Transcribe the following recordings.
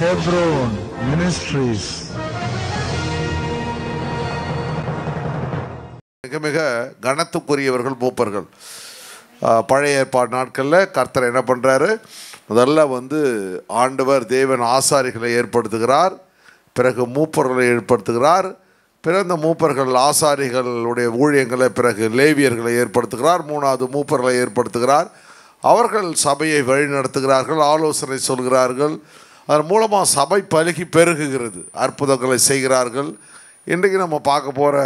Hebron Ministries. மிக மிக கனத்துக்குரியவர்கள் மூப்பர்கள். பழைய ஏற்பாடு நாட்களில் கர்த்தர் என்ன பண்ணுறாரு? முதல்ல ஆண்டவர் தேவன் ஆசாரிகளை ஏற்படுத்துகிறார், பிறகு மூப்பர்களை ஏற்படுத்துகிறார், பிறகு அந்த மூப்பர்கள் ஆசாரிகளுடைய ஊழியங்களை, பிறகு லேவியர்களை ஏற்படுத்துகிறார், மூணாவது மூப்பர்களை ஏற்படுத்துகிறார். அவர்கள் சபையை வழிநடத்துகிறார்கள், ஆலோசனை சொல்கிறார்கள். அதன் மூலமாக சபை பலுகி பெருகுகிறது, அற்புதங்களை செய்கிறார்கள். இன்றைக்கு நம்ம பார்க்க போகிற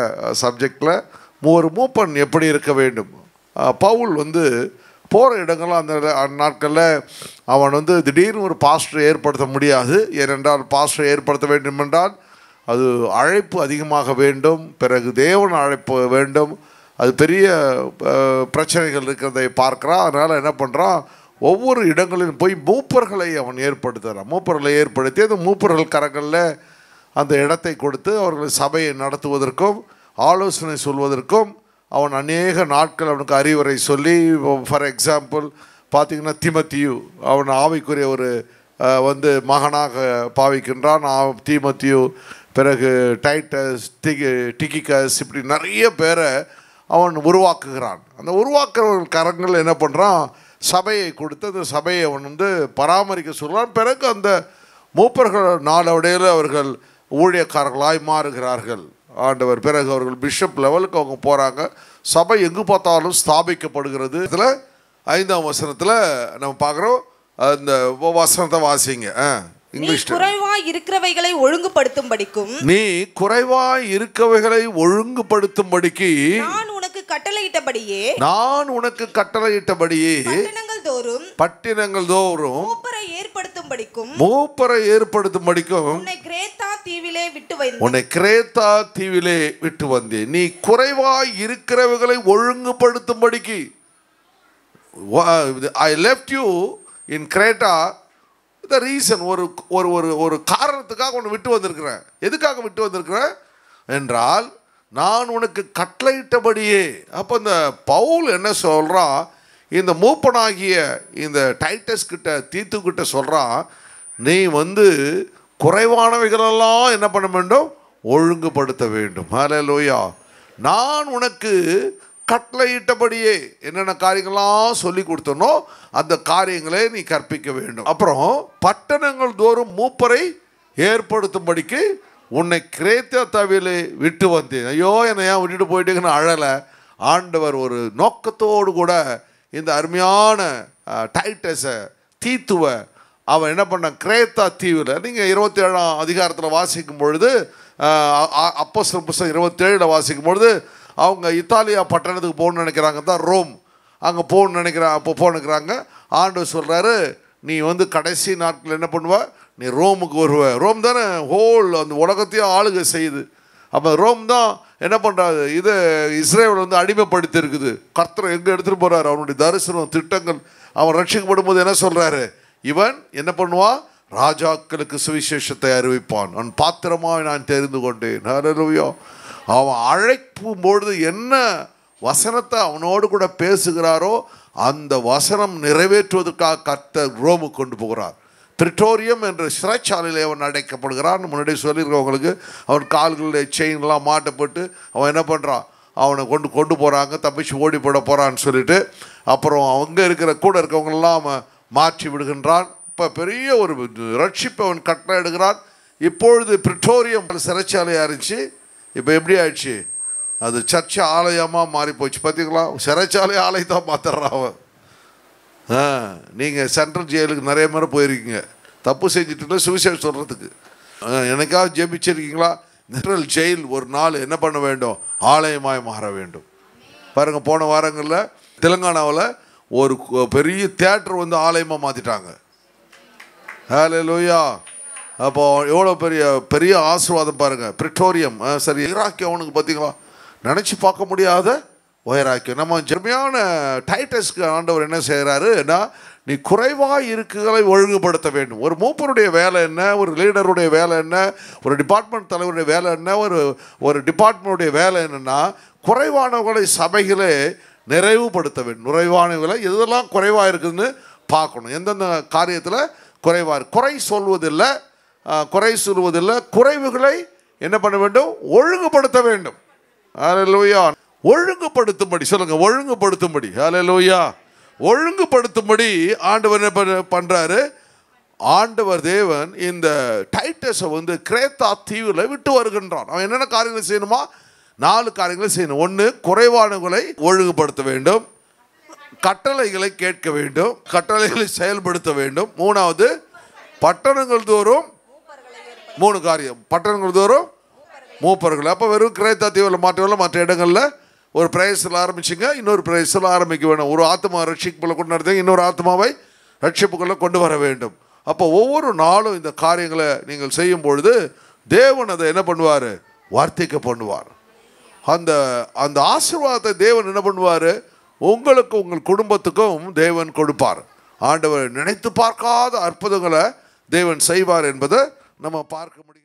சப்ஜெக்டில் ஒரு மூப்பன் எப்படி இருக்க வேண்டும். பவுல் போகிற இடங்கள்லாம் அந்த நாட்களில் அவன் திடீர்னு ஒரு பாஸ்டரை ஏற்படுத்த முடியாது. ஏனென்றால் பாஸ்டரை ஏற்படுத்த வேண்டும் என்றால் அது அழைப்பு அதிகமாக வேண்டும், பிறகு தேவன் அழைப்பு வேண்டும். அது பெரிய பிரச்சனைகள் இருக்கிறதை பார்க்குறான். அதனால் என்ன பண்ணுறான், ஒவ்வொரு இடங்களிலும் போய் மூப்பர்களை அவன் ஏற்படுத்துகிறான். மூப்பர்களை ஏற்படுத்தி அந்த மூப்பர்கள் கரங்களில் அந்த இடத்தை கொடுத்து அவர்கள் சபையை நடத்துவதற்கும் ஆலோசனை சொல்வதற்கும் அவன் அநேக நாட்கள் அவனுக்கு அறிவுரை சொல்லி, ஃபார் எக்ஸாம்பிள் பார்த்திங்கன்னா தீமோத்தேயு, அவன் ஆவிக்குரிய ஒரு மகனாக பாவிக்கின்றான். தீமோத்தேயு, பிறகு டைட்டஸ், டிகிகஸ், இப்படி நிறைய பேரை அவன் உருவாக்குகிறான். அந்த உருவாக்குறவர்கள் கரங்கள் என்ன பண்ணுறான், சபையை கொடுத்து அந்த சபையை அவன் பராமரிக்க சொல்கிறான். பிறகு அந்த மூப்பர்கள் நாளடைவில் அவர்கள் ஊழியக்காரர்களாய் மாறுகிறார்கள். ஆண்டவர் பிறகு அவர்கள் பிஷப் லெவலுக்கு அவங்க போகிறாங்க. சபை எங்கு பார்த்தாலும் ஸ்தாபிக்கப்படுகிறது. இதில் 5ஆம் வசனத்தில் நம்ம பார்க்குறோம். அந்த வசனத்தை வாசிங்க. இங்கிலீஷ். குறைவாய் இருக்கிறவைகளை ஒழுங்குபடுத்தும்படிக்கும், நீ குறைவாய் இருக்கவைகளை ஒழுங்குபடுத்தும்படிக்கு நான் உனக்கு கட்டளையிட்டபடியே பட்டினங்கள் தோறும் மூப்பரை ஏற்படுத்தும்படிக்கும் உன்னை கிரேத்தா தீவிலே விட்டு வந்தேன். நீ குறைவாய் இருக்கிறவைகளை ஒழுங்குபடுத்தும்படிக்கு I left you in Creta. The reason, ஒரு காரணத்துக்காக உன்னை விட்டு வந்திருக்கிறேன். எதுக்காக விட்டு வந்திருக்கிறேன் என்றால், நான் உனக்கு கட்டளையிட்டபடியே. அப்போ இந்த பவுல் என்ன சொல்கிறான், இந்த மூப்பனாகிய இந்த டைட்டஸ் கிட்ட, தீத்து கிட்ட சொல்கிறான், நீ குறைவானவைகளெல்லாம் என்ன பண்ண வேண்டும், ஒழுங்குபடுத்த வேண்டும். ஹல்லேலூயா. நான் உனக்கு கட்டளையிட்டபடியே என்னென்ன காரியங்கள்லாம் சொல்லி கொடுத்தனோ அந்த காரியங்களே நீ கற்பிக்க வேண்டும். அப்புறம் பட்டணங்கள் தோறும் மூப்பரை ஏற்படுத்தும்படிக்கு உன்னை கிரேத்தா தீவிலே விட்டு வந்தேன். ஐயோ, என்னை ஏன் விட்டுட்டு போயிட்டேங்கன்னு அழலை. ஆண்டவர் ஒரு நோக்கத்தோடு கூட இந்த அருமையான டைட்டஸை, தீத்துவை அவன் என்ன பண்ண, கிரேத்தா தீவில். நீங்கள் 27ஆம் அதிகாரத்தில் வாசிக்கும் பொழுது, அப்போஸ்தலர் புத்தகம் 27 வாசிக்கும் பொழுது, அவங்க இத்தாலியா பட்டணத்துக்கு போகணுன்னு நினைக்கிறாங்க, தான் ரோம். அங்கே போகணுன்னு நினைக்கிறாங்க. ஆண்டவர் சொல்கிறாரு, நீ கடைசி நாட்கள் என்ன பண்ணுவ, நீ ரோமுக்கு வருவ. ரோம் தானே ஹோல் அந்த உலகத்தையும் ஆளுகை செய்யுது. அப்போ ரோம் தான் என்ன பண்ணுறாரு, இது இஸ்ரேல் அடிமைப்படுத்தி இருக்குது. கர்த்தர் எங்கே எடுத்துகிட்டு போகிறாரு, அவனுடைய தரிசனம், திட்டங்கள். அவன் ரட்சிக்கப்படும் போது என்ன சொல்கிறாரு, இவன் என்ன பண்ணுவான், ராஜாக்களுக்கு சுவிசேஷத்தை அறிவிப்பான், அவன் பாத்திரமாக நான் தெரிந்து கொண்டேன். ஹல்லேலூயா. அவன் அழைக்கும் பொழுது என்ன வசனத்தை அவனோடு கூட பேசுகிறாரோ அந்த வசனம் நிறைவேற்றுவதற்காக கர்த்தர் ரோமுக்கு கொண்டு போகிறார். பிரிட்டோரியம் என்ற சிறைச்சாலையில் அவன் அடைக்கப்படுகிறான். முன்னாடி சொல்லியிருக்கவங்களுக்கு அவன் கால்களுடைய செயின்லாம் மாட்டப்பட்டு அவன் என்ன பண்ணுறான், அவனை கொண்டு போகிறாங்க, தப்பிச்சு ஓடி போட போகிறான்னு சொல்லிட்டு. அப்புறம் அவங்க கூட இருக்கவங்களெல்லாம் அவன் மாற்றி விடுகின்றான். இப்போ பெரிய ஒரு ரட்சிப்பை அவன் கட்டளை எடுக்கிறான். இப்பொழுது பிரிட்டோரியம் சிறைச்சாலையாக இருந்துச்சு, இப்போ எப்படி ஆயிடுச்சு, அது சர்ச்சை ஆலயமாக மாறி போச்சு. பார்த்தீங்களா, சிறைச்சாலை ஆலயத்தான் மாற்றுறான் அவன். நீங்கள் சென்ட்ரல் ஜெயிலுக்கு நிறைய முறை போயிருக்கீங்க, தப்பு செஞ்சுட்டு சுவிசேஷம் சொல்கிறதுக்கு. எனக்காக ஜெபிச்சிருக்கீங்களா? சென்ட்ரல் ஜெயில் ஒரு நாள் என்ன பண்ண வேண்டும், ஆலயமாய் மாற வேண்டும். பாருங்கள், போன வாரங்களில் தெலுங்கானாவில் ஒரு பெரிய தியேட்டர் ஆலயமாக மாற்றிட்டாங்க. ஹல்லேலூயா. அப்போ எவ்வளோ பெரிய ஆசீர்வாதம் பாருங்கள். பிரிட்டோரியம், சரி, வைராக்கியம் அவனுக்கு பார்த்தீங்களா, நினச்சி பார்க்க முடியாத வைராக்கியம். நம்ம ஜெர்மையான டைட்டஸ்க்கு ஆண்டவர் என்ன செய்கிறாருன்னா, நீ குறைவாக இருக்குகளை ஒழுங்குபடுத்த வேண்டும். ஒரு மூப்பருடைய வேலை என்ன, ஒரு லீடருடைய வேலை என்ன, ஒரு டிபார்ட்மெண்ட் தலைவருடைய வேலை என்ன, ஒரு டிபார்ட்மெண்ட்டுடைய வேலை என்னென்னா, குறைவானவர்களை சபைகளே நிறைவுபடுத்த வேண்டும். குறைவானவர்களை எதெல்லாம் குறைவாக இருக்குதுன்னு பார்க்கணும். எந்தெந்த காரியத்தில் குறைவாக குறை சொல்வதில்லை, குறை சொல்வதில்லை, குறைவுகளை என்ன பண்ண வேண்டும்? ஒழுங்குபடுத்த வேண்டும். ஹல்லேலூயா. ஒழுங்குபடுத்தும்படி சொல்லுங்க, ஒழுங்குபடுத்தும்படி. ஹல்லேலூயா. ஒழுங்குபடுத்தும்படி ஆண்டவர் என்ன பண்றாரு? ஆண்டவர் தேவன் இந்த டைட்டஸை வந்து கிரேத்தா தீவில் விட்டு வருகின்றான். அவன் என்னென்ன காரியங்களை செய்யணுமா? 4 காரியங்களை செய்யணும். 1, குறைவானவர்களை ஒழுங்குபடுத்த வேண்டும், கட்டளைகளை கேட்க வேண்டும், கட்டளைகளை செயல்படுத்த வேண்டும். 3வது, பட்டணங்கள் தோறும் 3 காரியம், பட்டணங்கள் தோறும் மூப்பர்கள். அப்போ வெறும் கிரேத்தா தீவில் மாற்றவில்லை, மற்ற இடங்களில் ஒரு பிரேயர்ஸில் ஆரம்பிச்சிங்க, இன்னொரு பிரேயர்ஸில் ஆரம்பிக்க வேணும். ஒரு ஆத்மா ரட்சிப்புக்குள்ள கொண்டு நடத்துங்க, இன்னொரு ஆத்மாவை ரட்சிப்புக்குள்ள கொண்டு வர வேண்டும். அப்போ ஒவ்வொரு நாளும் இந்த காரியங்களை நீங்கள் செய்யும் பொழுது தேவன் அதை என்ன பண்ணுவார்? வார்த்தைக்கு பண்ணுவார். அந்த அந்த ஆசீர்வாதத்தை தேவன் என்ன பண்ணுவார்? உங்களுக்கும் உங்கள் குடும்பத்துக்கும் தேவன் கொடுப்பார். ஆண்டவர் நினைத்து பார்க்காத அற்புதங்களை தேவன் செய்வார் என்பதை நம்ம பார்க்க முடியும்.